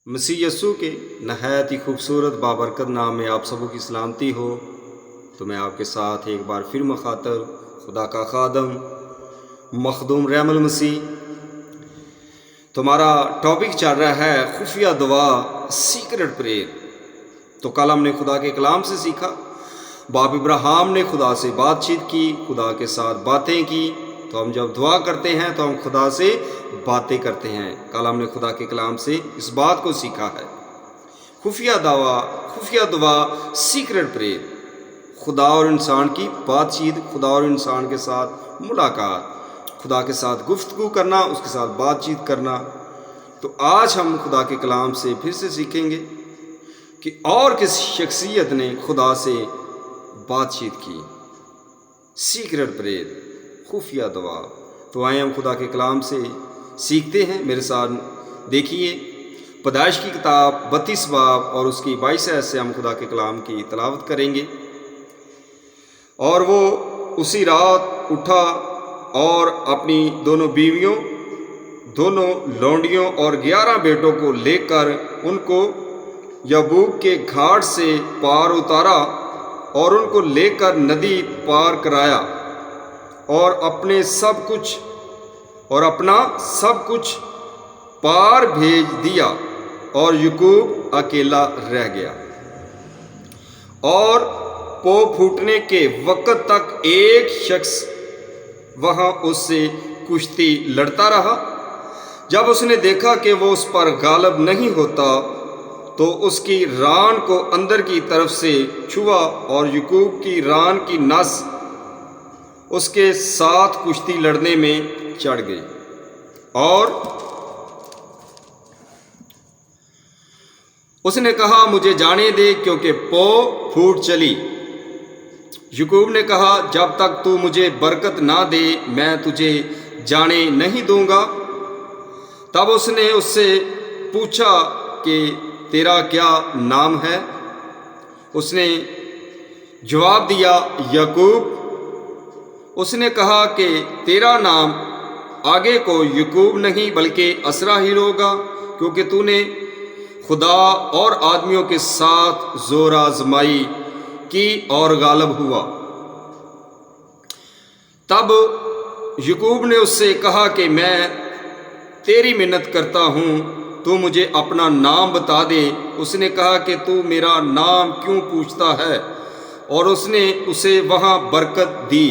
مسیح یسوع کے نہایت ہی خوبصورت بابرکت نام میں آپ سبوں کی سلامتی ہو۔ تو میں آپ کے ساتھ ایک بار پھر مخاطب خدا کا خادم مخدوم رحم المسیح، تمہارا ٹاپک چل رہا ہے خفیہ دعا، سیکرٹ پریئر۔ تو کل ہم نے خدا کے کلام سے سیکھا، باپ ابراہیم نے خدا سے بات چیت کی، خدا کے ساتھ باتیں کی۔ تو ہم جب دعا کرتے ہیں تو ہم خدا سے باتیں کرتے ہیں۔ کل ہم نے خدا کے کلام سے اس بات کو سیکھا ہے، خفیہ دعا سیکرٹ پریئر، خدا اور انسان کی بات چیت، خدا اور انسان کے ساتھ ملاقات، خدا کے ساتھ گفتگو کرنا، اس کے ساتھ بات چیت کرنا۔ تو آج ہم خدا کے کلام سے پھر سے سیکھیں گے کہ اور کس شخصیت نے خدا سے بات چیت کی، سیکرٹ پریئر، خفیہ دعا۔ تو آئیں ہم خدا کے کلام سے سیکھتے ہیں۔ میرے ساتھ دیکھیے، پیدائش کی کتاب 32 باب اور اس کی 22 آیت سے ہم خدا کے کلام کی تلاوت کریں گے۔ اور وہ اسی رات اٹھا اور اپنی دونوں بیویوں، دونوں لونڈیوں اور 11 بیٹوں کو لے کر ان کو یبوک کے گھاٹ سے پار اتارا اور ان کو لے کر ندی پار کرایا اور اپنا سب کچھ پار بھیج دیا، اور یعقوب اکیلا رہ گیا۔ اور پو پھوٹنے کے وقت تک ایک شخص وہاں اس سے کشتی لڑتا رہا۔ جب اس نے دیکھا کہ وہ اس پر غالب نہیں ہوتا تو اس کی ران کو اندر کی طرف سے چھوا، اور یعقوب کی ران کی نس اس کے ساتھ کشتی لڑنے میں چڑھ گئی، اور اس نے کہا مجھے جانے دے کیونکہ پو پھوٹ چلی۔ یعقوب نے کہا جب تک تو مجھے برکت نہ دے میں تجھے جانے نہیں دوں گا۔ تب اس نے اس سے پوچھا کہ تیرا کیا نام ہے؟ اس نے جواب دیا یعقوب۔ اس نے کہا کہ تیرا نام آگے کو یعقوب نہیں بلکہ اسرائیل ہوگا، کیونکہ تو نے خدا اور آدمیوں کے ساتھ زور آزمائی کی اور غالب ہوا۔ تب یعقوب نے اس سے کہا کہ میں تیری منت کرتا ہوں، تو مجھے اپنا نام بتا دے۔ اس نے کہا کہ تو میرا نام کیوں پوچھتا ہے؟ اور اس نے اسے وہاں برکت دی،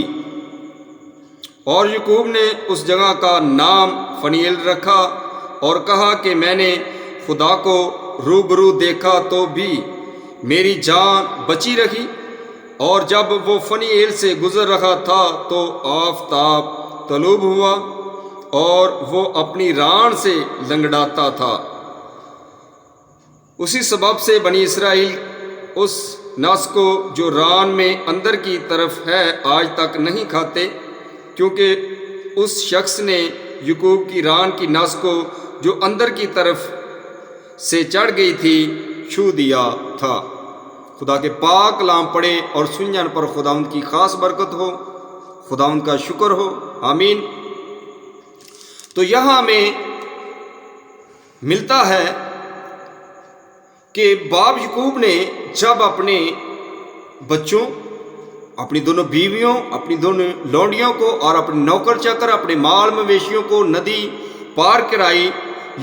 اور یعقوب نے اس جگہ کا نام فنیل رکھا، اور کہا کہ میں نے خدا کو روبرو دیکھا تو بھی میری جان بچی رہی۔ اور جب وہ فنیل سے گزر رہا تھا تو آفتاب طلوع ہوا اور وہ اپنی ران سے لنگڑاتا تھا۔ اسی سبب سے بنی اسرائیل اس نس کو جو ران میں اندر کی طرف ہے آج تک نہیں کھاتے، کیونکہ اس شخص نے یعقوب کی ران کی نس کو جو اندر کی طرف سے چڑھ گئی تھی چھو دیا تھا۔ خدا کے پاک کلام پڑھے اور سنن پر خداوند کی خاص برکت ہو، خداوند کا شکر ہو، آمین۔ تو یہاں ہمیں ملتا ہے کہ باپ یعقوب نے جب اپنے بچوں، اپنی دونوں بیویوں، اپنی دونوں لونڈیوں کو اور اپنے نوکر چاکر، اپنے مال مویشیوں کو ندی پار کرائی،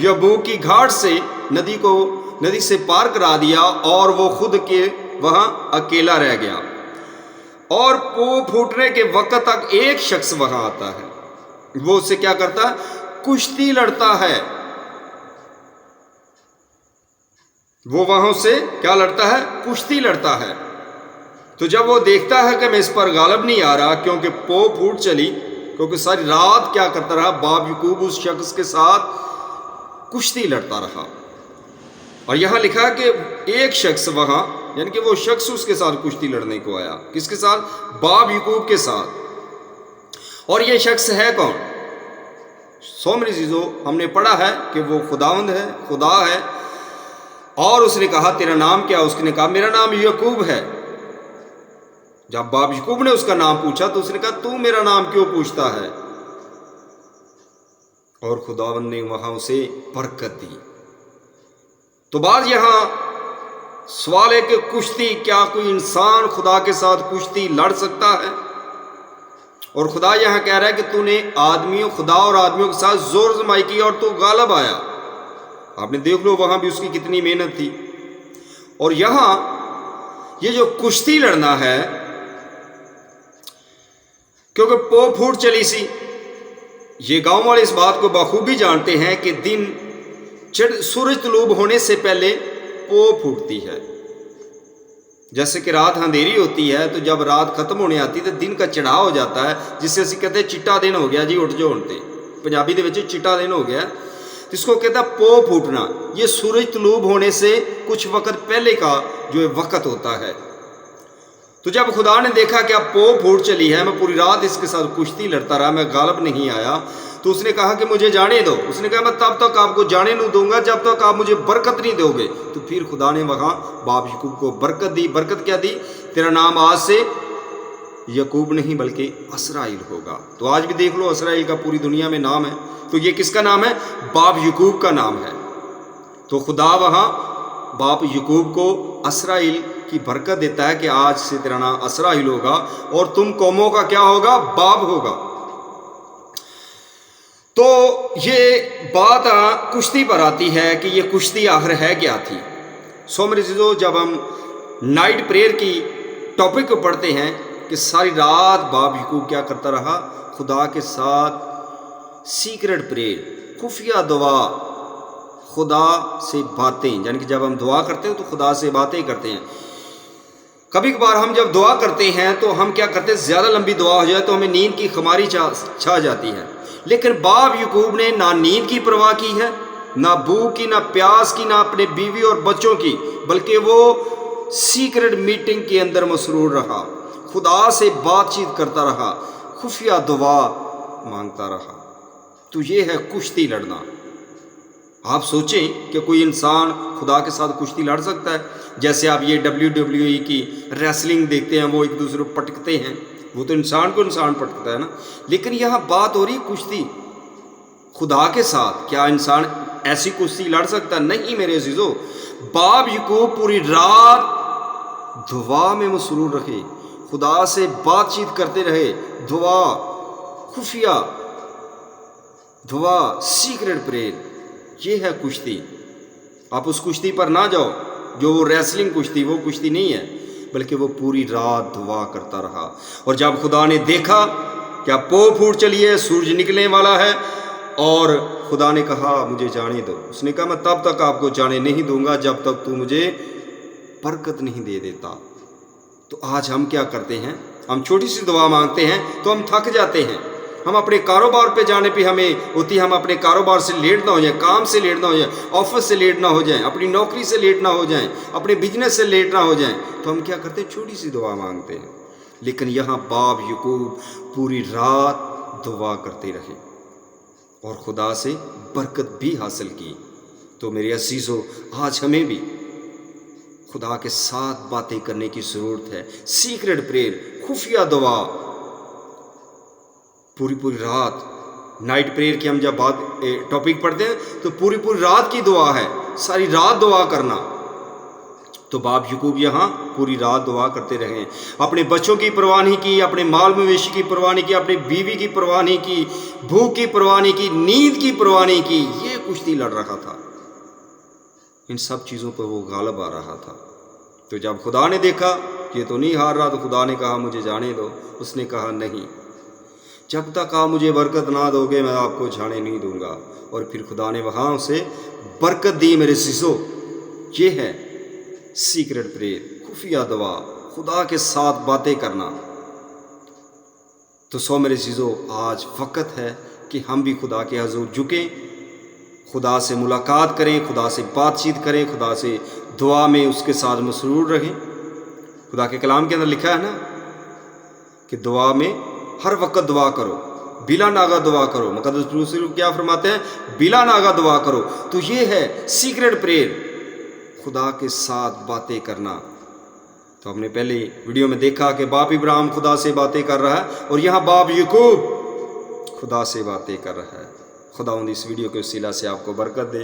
یبوک کی گھاٹ سے ندی سے پار کرا دیا، اور وہ خود کے وہاں اکیلا رہ گیا۔ اور پو پھوٹنے کے وقت تک ایک شخص وہاں آتا ہے، وہ اس سے کیا کرتا ہے؟ کشتی لڑتا ہے۔ وہ وہاں سے کیا لڑتا ہے؟ کشتی لڑتا ہے۔ تو جب وہ دیکھتا ہے کہ میں اس پر غالب نہیں آ رہا، کیونکہ پو پھوٹ چلی، کیونکہ ساری رات کیا کرتا رہا باپ یعقوب اس شخص کے ساتھ کشتی لڑتا رہا۔ اور یہاں لکھا ہے کہ ایک شخص وہاں، یعنی کہ وہ شخص اس کے ساتھ کشتی لڑنے کو آیا۔ کس کے ساتھ؟ باپ یعقوب کے ساتھ۔ اور یہ شخص ہے کون؟ سومری چیزوں ہم نے پڑھا ہے کہ وہ خداوند ہے، خدا ہے۔ اور اس نے کہا تیرا نام کیا؟ اس نے کہا میرا نام یعقوب ہے۔ جب باپ یعقوب نے اس کا نام پوچھا تو اس نے کہا تو میرا نام کیوں پوچھتا ہے؟ اور خداوند نے وہاں اسے برکت دی۔ تو بعض یہاں سوال ہے کہ کشتی، کیا کوئی انسان خدا کے ساتھ کشتی لڑ سکتا ہے؟ اور خدا یہاں کہہ رہا ہے کہ تو نے خدا اور آدمیوں کے ساتھ زور زمائی کی اور تو غالب آیا۔ آپ نے دیکھ لو وہاں بھی اس کی کتنی محنت تھی۔ اور یہاں یہ جو کشتی لڑنا ہے، کیونکہ پو پھوٹ چلی سی، یہ گاؤں والے اس بات کو بخوبی جانتے ہیں کہ سورج طلوع ہونے سے پہلے پو پھوٹتی ہے۔ جیسے کہ رات اندھیری ہوتی ہے تو جب رات ختم ہونے آتی تو دن کا چڑھاؤ ہو جاتا ہے، جس سے اسی کہتے ہیں چٹا دن ہو گیا جی، اٹھ جو ہونتے پنجابی دے وچ چٹا دن ہو گیا، اس کو کہتا ہے پو پھوٹنا۔ یہ سورج طلوع ہونے سے کچھ وقت پہلے کا جو وقت ہوتا ہے۔ تو جب خدا نے دیکھا کہ اب پو پھوٹ چلی ہے، میں پوری رات اس کے ساتھ کشتی لڑتا رہا، میں غالب نہیں آیا، تو اس نے کہا کہ مجھے جانے دو۔ اس نے کہا میں تب تک آپ کو جانے نہیں دوں گا جب تک آپ مجھے برکت نہیں دو گے۔ تو پھر خدا نے وہاں باپ یعقوب کو برکت دی۔ برکت کیا دی؟ تیرا نام آج سے یعقوب نہیں بلکہ اسرائیل ہوگا۔ تو آج بھی دیکھ لو اسرائیل کا پوری دنیا میں نام ہے، تو یہ کس کا نام ہے؟ باپ یعقوب کا نام ہے۔ تو خدا وہاں باپ یعقوب کو اسرائیل کی برکت دیتا ہے کہ آج سے تیرا نام اسرائیل ہوگا اور تم قوموں کا کیا ہوگا؟ باپ ہوگا۔ تو یہ بات کشتی پر آتی ہے کہ یہ کشتی آخر ہے کیا تھی؟ سو میرے عزیزو، جب ہم نائٹ پریئر کی ٹاپک کو پڑھتے ہیں کہ ساری رات باپ یعقوب کیا کرتا رہا؟ خدا کے ساتھ سیکرٹ پریئر، خفیہ دعا، خدا سے باتیں، یعنی کہ جب ہم دعا کرتے ہیں تو خدا سے باتیں کرتے ہیں۔ کبھی کبھار ہم جب دعا کرتے ہیں تو ہم کیا کرتے ہیں؟ زیادہ لمبی دعا ہو جائے تو ہمیں نیند کی خماری چھا جاتی ہے، لیکن باپ یعقوب نے نہ نیند کی پرواہ کی ہے، نہ بھوک کی، نہ پیاس کی، نہ اپنے بیوی اور بچوں کی، بلکہ وہ سیکرٹ میٹنگ کے اندر مسرور رہا، خدا سے بات چیت کرتا رہا، خفیہ دعا مانگتا رہا۔ تو یہ ہے کشتی لڑنا۔ آپ سوچیں کہ کوئی انسان خدا کے ساتھ کشتی لڑ سکتا ہے؟ جیسے آپ یہ WWE کی ریسلنگ دیکھتے ہیں، وہ ایک دوسرے کو پٹکتے ہیں، وہ تو انسان کو انسان پٹکتا ہے نا، لیکن یہاں بات ہو رہی کشتی خدا کے ساتھ۔ کیا انسان ایسی کشتی لڑ سکتا ہے؟ نہیں میرے عزیزو۔ باپ یعقوب پوری رات دعا میں مسرور رہے، خدا سے بات چیت کرتے رہے، دعا، خفیہ دعا، سیکرٹ پریئر، یہ ہے کشتی۔ آپ اس کشتی پر نہ جاؤ جو وہ ریسلنگ کشتی، وہ کشتی نہیں ہے، بلکہ وہ پوری رات دعا کرتا رہا۔ اور جب خدا نے دیکھا کہ اب پو پھوٹ چلی ہے، سورج نکلنے والا ہے، اور خدا نے کہا مجھے جانے دو، اس نے کہا میں تب تک آپ کو جانے نہیں دوں گا جب تک تو مجھے برکت نہیں دے دیتا۔ تو آج ہم کیا کرتے ہیں؟ ہم چھوٹی سی دعا مانگتے ہیں تو ہم تھک جاتے ہیں۔ ہم اپنے کاروبار پہ جانے پہ ہمیں ہوتی ہے، ہم اپنے کاروبار سے لیٹ نہ ہو جائیں، کام سے لیٹ نہ ہو جائیں، آفس سے لیٹ نہ ہو جائیں، اپنی نوکری سے لیٹ نہ ہو جائیں، اپنے بزنس سے لیٹ نہ ہو جائیں، تو ہم کیا کرتے ہیں؟ چھوٹی سی دعا مانگتے ہیں۔ لیکن یہاں باپ یعقوب پوری رات دعا کرتے رہے اور خدا سے برکت بھی حاصل کی۔ تو میرے عزیزو، آج ہمیں بھی خدا کے ساتھ باتیں کرنے کی ضرورت ہے۔ سیکرٹ پریئر، خفیہ دعا، پوری رات نائٹ پریئر کی ہم جب بات ٹاپک پڑھتے ہیں تو پوری رات کی دعا ہے، ساری رات دعا کرنا۔ تو باپ یعقوب یہاں پوری رات دعا کرتے رہے، اپنے بچوں کی پرواہ نہیں کی، اپنے مال مویشی کی پرواہ نہیں کی، اپنی بیوی کی پرواہ نہیں کی، بھوک کی پرواہ نہیں کی، نیند کی پرواہ نہیں کی۔ یہ کشتی لڑ رہا تھا، ان سب چیزوں پر وہ غالب آ رہا تھا۔ تو جب خدا نے دیکھا یہ تو نہیں ہار رہا، تو خدا نے کہا مجھے جانے دو۔ اس نے کہا نہیں، جب تک آپ مجھے برکت نہ دو گے میں آپ کو جانے نہیں دوں گا۔ اور پھر خدا نے وہاں اسے برکت دی۔ میرے عزیزو، یہ ہے سیکرٹ پریئر، خفیہ دعا، خدا کے ساتھ باتیں کرنا۔ تو میرے عزیزو، آج وقت ہے کہ ہم بھی خدا کے حضور جھکیں، خدا سے ملاقات کریں، خدا سے بات چیت کریں، خدا سے دعا میں اس کے ساتھ مسرور رہیں۔ خدا کے کلام کے اندر لکھا ہے نا کہ دعا میں ہر وقت دعا کرو، بلا ناغہ دعا کرو۔ مقدس رسول کیا فرماتے ہیں؟ بلا ناغہ دعا کرو۔ تو یہ ہے سیکرٹ پریئر، خدا کے ساتھ باتیں کرنا۔ تو ہم نے پہلے ویڈیو میں دیکھا کہ باپ ابراہیم خدا سے باتیں کر رہا ہے، اور یہاں باپ یعقوب خدا سے باتیں کر رہا ہے۔ خدا اس ویڈیو کے وسیلہ سے آپ کو برکت دے۔